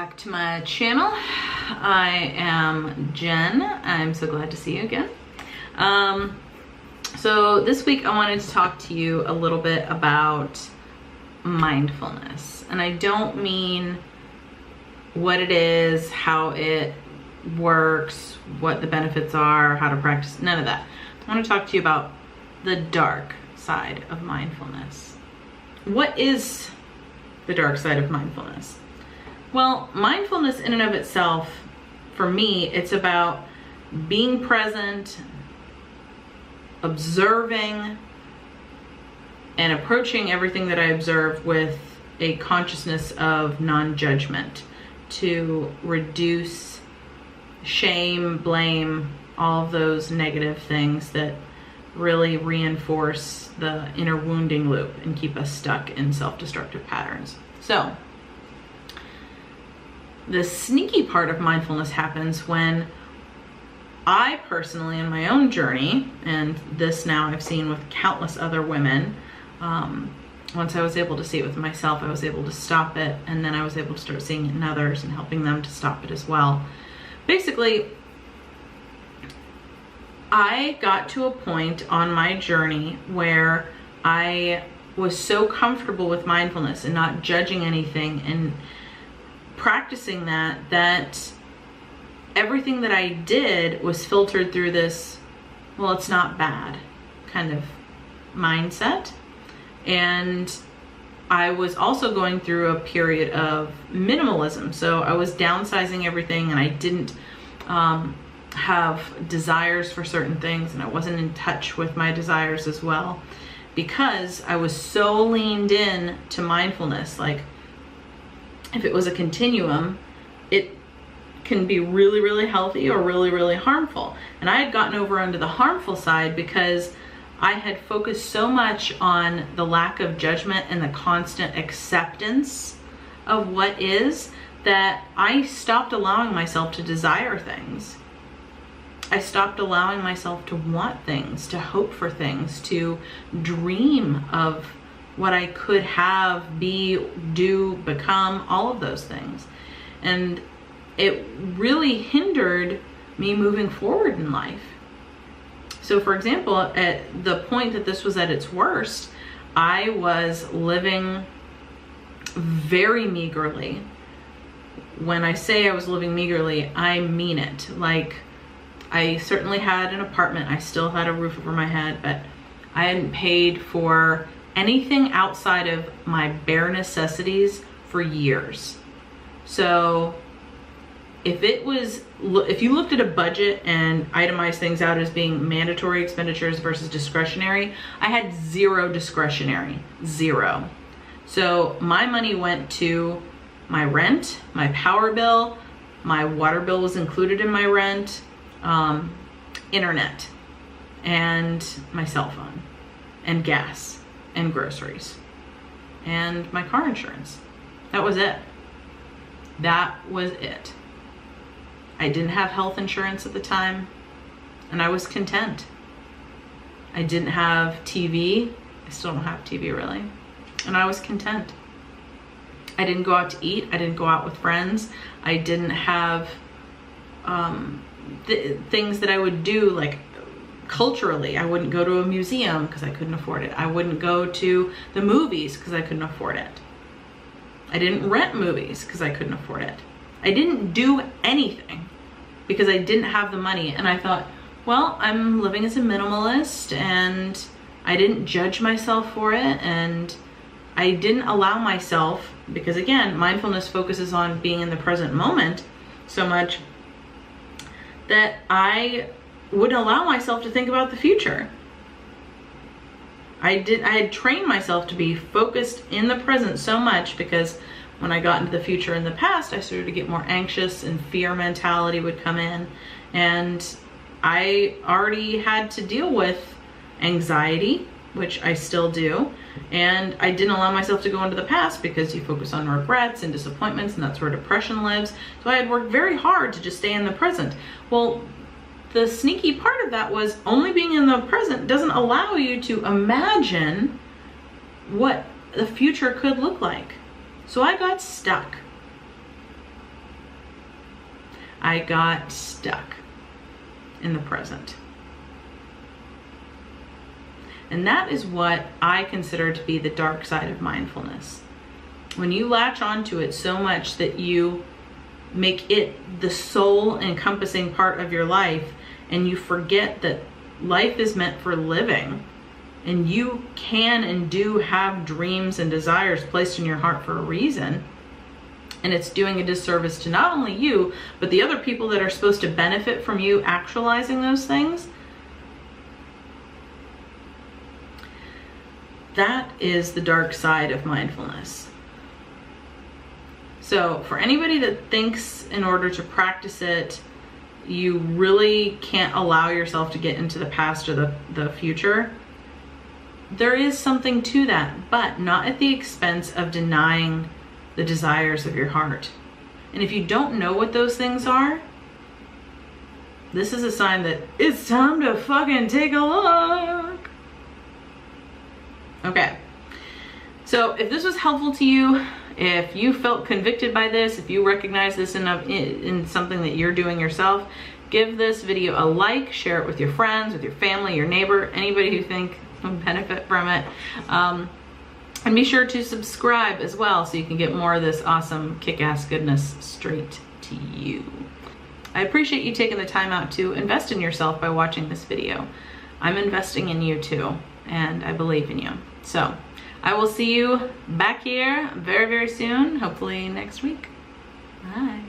back to my channel. I am Jen. I'm so glad to see you again. So this week I wanted to talk to you a little bit about mindfulness. And I don't mean what it is, how it works, what the benefits are, how to practice, none of that. I want to talk to you about the dark side of mindfulness. What is the dark side of mindfulness? Well, mindfulness in and of itself, for me, it's about being present, observing, and approaching everything that I observe with a consciousness of non-judgment to reduce shame, blame, all of those negative things that really reinforce the inner wounding loop and keep us stuck in self-destructive patterns. So, the sneaky part of mindfulness happens when I personally, in my own journey, and this now I've seen with countless other women, once I was able to see it with myself, I was able to stop it, and then I was able to start seeing it in others and helping them to stop it as well. Basically, I got to a point on my journey where I was so comfortable with mindfulness and not judging anything and practicing that everything that I did was filtered through this, well, it's not bad kind of mindset. And I was also going through a period of minimalism. So I was downsizing everything, and I didn't have desires for certain things, and I wasn't in touch with my desires as well, because I was so leaned in to mindfulness. Like, if it was a continuum, it can be really, really healthy or really, really harmful. And I had gotten over onto the harmful side because I had focused so much on the lack of judgment and the constant acceptance of what is, that I stopped allowing myself to desire things. I stopped allowing myself to want things, to hope for things, to dream of what I could have, be, do, become, all of those things. And it really hindered me moving forward in life. So for example, at the point that this was at its worst, I was living very meagerly. When I say I was living meagerly, I mean it. Like, I certainly had an apartment, I still had a roof over my head, but I hadn't paid for anything outside of my bare necessities for years. So if you looked at a budget and itemized things out as being mandatory expenditures versus discretionary, I had zero discretionary, zero. So my money went to my rent, my power bill, my water bill was included in my rent, internet, and my cell phone, and gas, and groceries, and my car insurance. That was it. That was it. I didn't have health insurance at the time, and I was content. I didn't have TV. I still don't have TV, really. And I was content. I didn't go out to eat. I didn't go out with friends. I didn't have things that I would do, like culturally. I wouldn't go to a museum because I couldn't afford it. I wouldn't go to the movies because I couldn't afford it. I didn't rent movies because I couldn't afford it. I didn't do anything because I didn't have the money. And I thought, well, I'm living as a minimalist, and I didn't judge myself for it. And I didn't allow myself, because again, mindfulness focuses on being in the present moment so much, that I wouldn't allow myself to think about the future. I had trained myself to be focused in the present so much, because when I got into the future in the past, I started to get more anxious, and fear mentality would come in. And I already had to deal with anxiety, which I still do. And I didn't allow myself to go into the past, because you focus on regrets and disappointments, and that's where depression lives. So I had worked very hard to just stay in the present. Well, the sneaky part of that was only being in the present doesn't allow you to imagine what the future could look like. So I got stuck. I got stuck in the present. And that is what I consider to be the dark side of mindfulness. When you latch onto it so much that you make it the sole encompassing part of your life, and you forget that life is meant for living, and you can and do have dreams and desires placed in your heart for a reason, and it's doing a disservice to not only you, but the other people that are supposed to benefit from you actualizing those things, that is the dark side of mindfulness. So for anybody that thinks in order to practice it, you really can't allow yourself to get into the past or the future, there is something to that, but not at the expense of denying the desires of your heart. And if you don't know what those things are, this is a sign that it's time to fucking take a look. Okay. So if this was helpful to you, if you felt convicted by this, if you recognize this in something that you're doing yourself, give this video a like, share it with your friends, with your family, your neighbor, anybody who think would benefit from it. And be sure to subscribe as well so you can get more of this awesome kick-ass goodness straight to you. I appreciate you taking the time out to invest in yourself by watching this video. I'm investing in you too, and I believe in you. So I will see you back here very, very soon, hopefully next week. Bye.